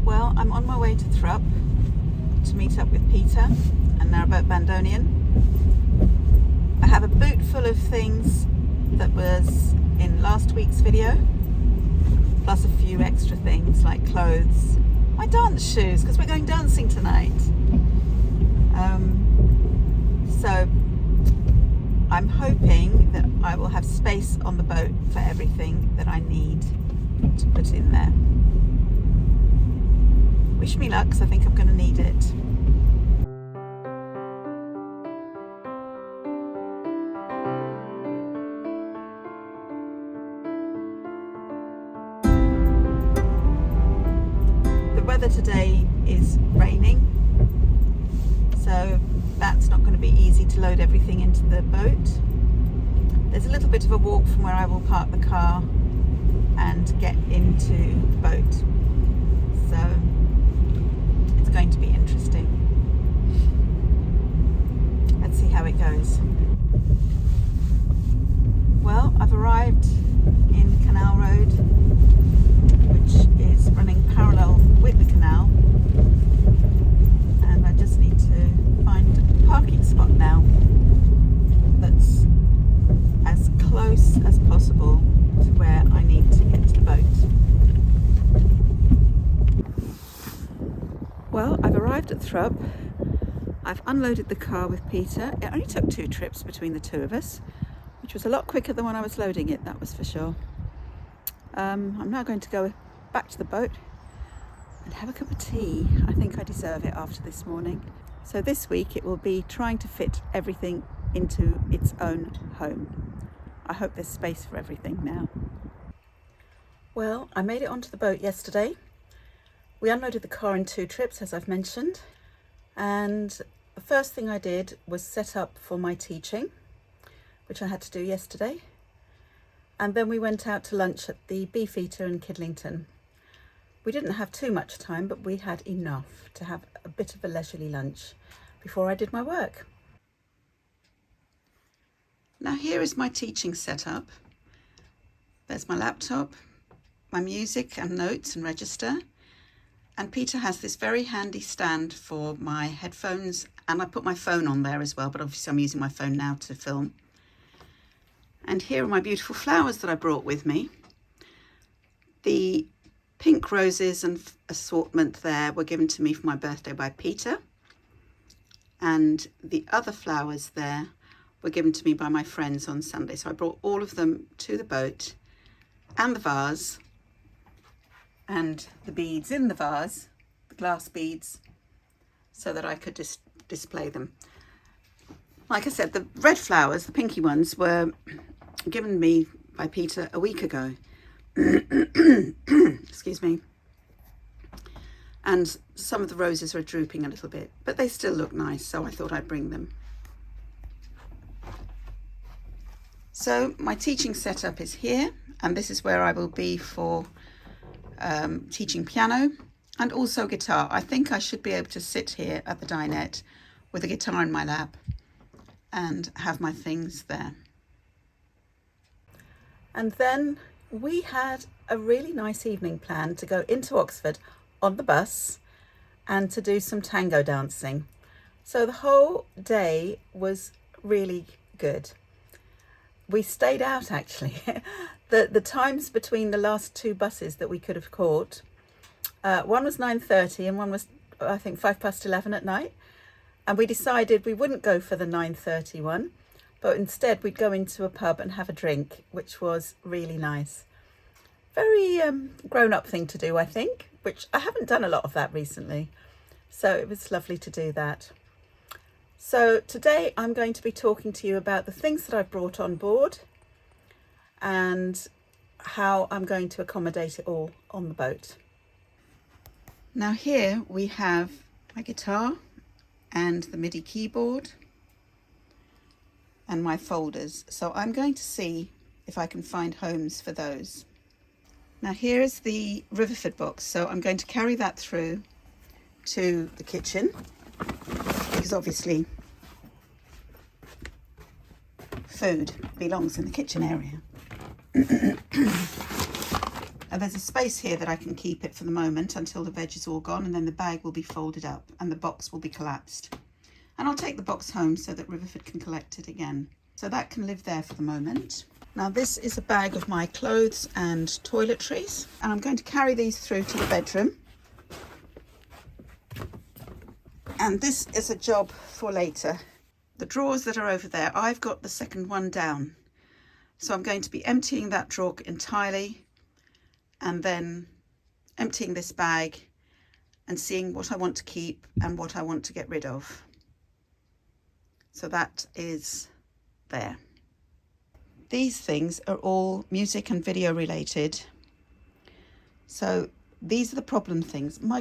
Well, I'm on my way to Thrupp to meet up with Peter and Narrowboat Bandoneon. I have a boot full of things that was in last week's video, plus a few extra things like clothes, my dance shoes, because we're going dancing tonight. So I'm hoping that I will have space on the boat for everything that I need to put in there. Wish me luck, because I think I'm going to need it. The weather today is raining, so that's not going to be easy to load everything into the boat. There's a little bit of a walk from where I will park the car and get into the boat, so it's going to be interesting. Let's see how it goes. Well, I've arrived in Canal Road, which is running parallel with the canal, and I just need to find a parking spot now that's as close as possible to where I need to get to the boat. Well, I've arrived at Thrupp. I've unloaded the car with Peter. It only took 2 trips between the two of us, which was a lot quicker than when I was loading it, that was for sure. I'm now going to go back to the boat and have a cup of tea. I think I deserve it after this morning. So this week it will be trying to fit everything into its own home. I hope there's space for everything now. Well, I made it onto the boat yesterday. We unloaded the car in 2 trips, as I've mentioned, and the first thing I did was set up for my teaching, which I had to do yesterday, and then we went out to lunch at the Beefeater in Kidlington. We didn't have too much time, but we had enough to have a bit of a leisurely lunch before I did my work. Now here is my teaching setup. There's my laptop, my music and notes and register, and Peter has this very handy stand for my headphones, and I put my phone on there as well, but obviously I'm using my phone now to film. And here are my beautiful flowers that I brought with me. The pink roses and assortment there were given to me for my birthday by Peter, and the other flowers there were given to me by my friends on Sunday. So I brought all of them to the boat, and the vase, and the beads in the vase, the glass beads, so that I could just display them. Like I said, the red flowers, the pinky ones, were given me by Peter a week ago. Excuse me. And some of the roses are drooping a little bit, but they still look nice, so I thought I'd bring them. So my teaching setup is here, and this is where I will be for teaching piano and also guitar. I think I should be able to sit here at the dinette with a guitar in my lap and have my things there. And then we had a really nice evening planned to go into Oxford on the bus and to do some tango dancing. So the whole day was really good. We stayed out actually. The times between the last 2 buses that we could have caught, one was 9:30 and one was, I think, 11:05 at night. And we decided we wouldn't go for the 9:30 one, but instead we'd go into a pub and have a drink, which was really nice. Very grown-up thing to do, I think, which I haven't done a lot of that recently. So it was lovely to do that. So today I'm going to be talking to you about the things that I've brought on board and how I'm going to accommodate it all on the boat. Now here we have my guitar and the MIDI keyboard and my folders. So I'm going to see if I can find homes for those. Now here is the Riverford box. So I'm going to carry that through to the kitchen, because obviously food belongs in the kitchen area. And there's a space here that I can keep it for the moment until the veg is all gone, and then the bag will be folded up and the box will be collapsed. And I'll take the box home so that Riverford can collect it again. So that can live there for the moment. Now this is a bag of my clothes and toiletries, and I'm going to carry these through to the bedroom. And this is a job for later. The drawers that are over there, I've got the second one down. So I'm going to be emptying that drawer entirely, and then emptying this bag and seeing what I want to keep and what I want to get rid of. So that is there. These things are all music and video related. So these are the problem things. My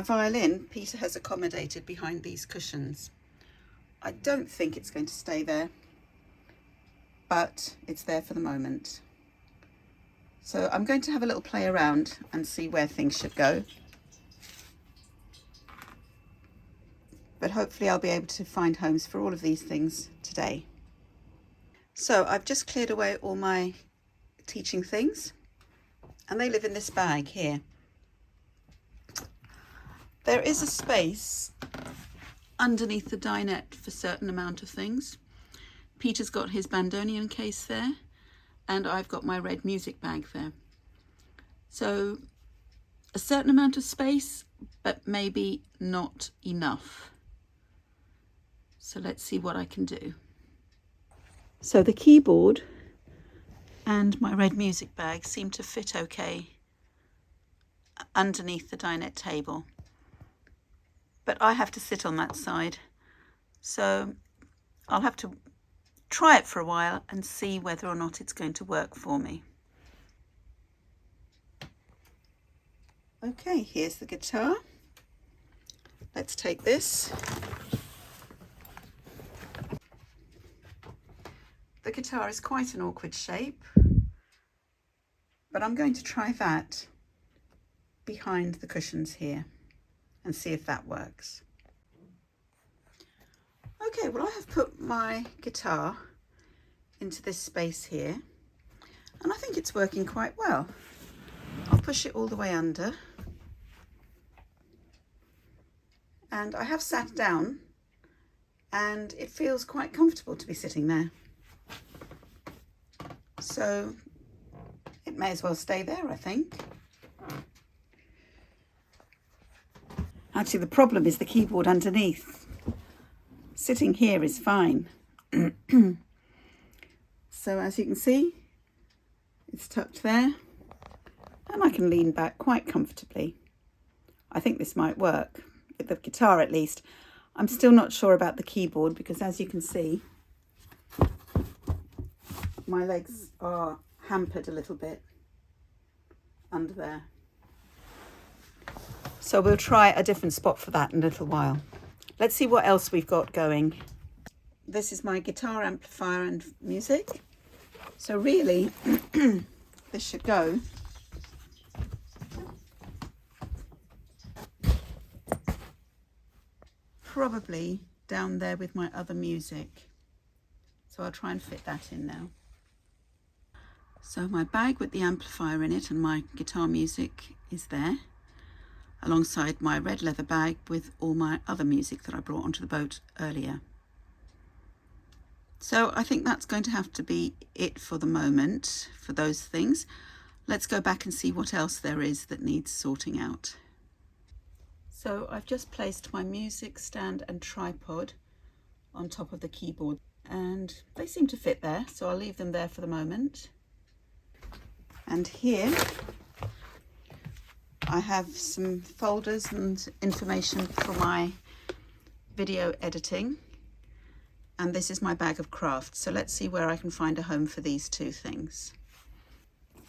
violin, Peter has accommodated behind these cushions. I don't think it's going to stay there, but it's there for the moment. So I'm going to have a little play around and see where things should go. But hopefully I'll be able to find homes for all of these things today. So I've just cleared away all my teaching things, and they live in this bag here. There is a space underneath the dinette for a certain amount of things. Peter's got his bandoneon case there, and I've got my red music bag there. So a certain amount of space, but maybe not enough. So let's see what I can do. So the keyboard and my red music bag seem to fit okay underneath the dinette table. But I have to sit on that side. So I'll have to try it for a while and see whether or not it's going to work for me. Okay, here's the guitar. Let's take this. The guitar is quite an awkward shape, but I'm going to try that behind the cushions here and see if that works. Okay, well, I have put my guitar into this space here, and I think it's working quite well. I'll push it all the way under, and I have sat down, and it feels quite comfortable to be sitting there. So it may as well stay there, I think. Actually, the problem is the keyboard underneath. Sitting here is fine. So as you can see, it's tucked there, and I can lean back quite comfortably. I think this might work, with the guitar at least. I'm still not sure about the keyboard because, as you can see, my legs are hampered a little bit under there. So we'll try a different spot for that in a little while. Let's see what else we've got going. This is my guitar amplifier and music. So really, this should go probably down there with my other music. So I'll try and fit that in now. So my bag with the amplifier in it and my guitar music is there, alongside my red leather bag with all my other music that I brought onto the boat earlier. So I think that's going to have to be it for the moment for those things. Let's go back and see what else there is that needs sorting out. So I've just placed my music stand and tripod on top of the keyboard, and they seem to fit there, so I'll leave them there for the moment. And here I have some folders and information for my video editing, and this is my bag of crafts. So let's see where I can find a home for these two things.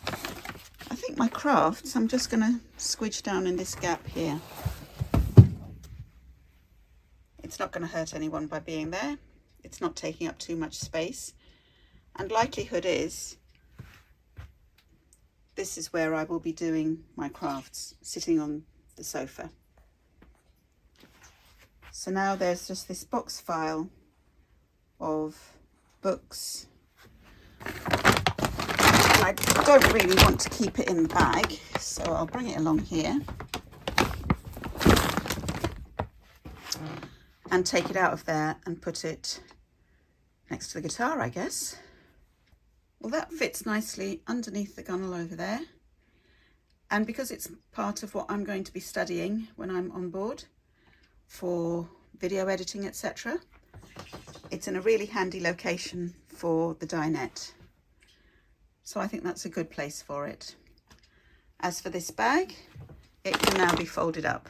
I think my crafts, I'm just going to squidge down in this gap here. It's not going to hurt anyone by being there. It's not taking up too much space, and likelihood is this is where I will be doing my crafts, sitting on the sofa. So now there's just this box file of books, I don't really want to keep it in the bag, so I'll bring it along here and take it out of there and put it next to the guitar, I guess. Well, that fits nicely underneath the gunnel over there. And because it's part of what I'm going to be studying when I'm on board for video editing, etc., it's in a really handy location for the dinette. So I think that's a good place for it. As for this bag, it can now be folded up.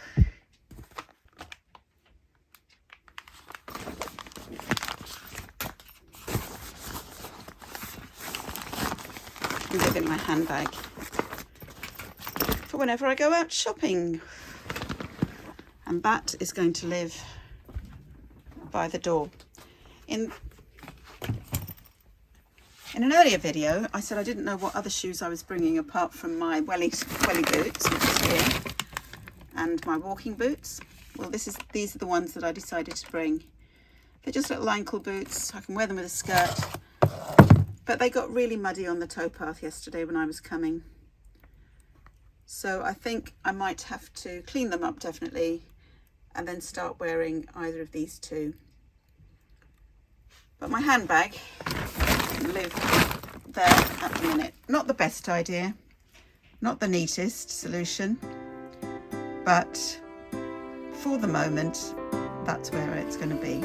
And live in my handbag for whenever I go out shopping. And that is going to live by the door. In an earlier video, I said I didn't know what other shoes I was bringing apart from my welly boots, which is here, and my walking boots. Well, these are the ones that I decided to bring. They're just little ankle boots. I can wear them with a skirt. But they got really muddy on the towpath yesterday when I was coming. So I think I might have to clean them up definitely and then start wearing either of these two. But my handbag can live there at the minute. Not the best idea, not the neatest solution, but for the moment, that's where it's going to be.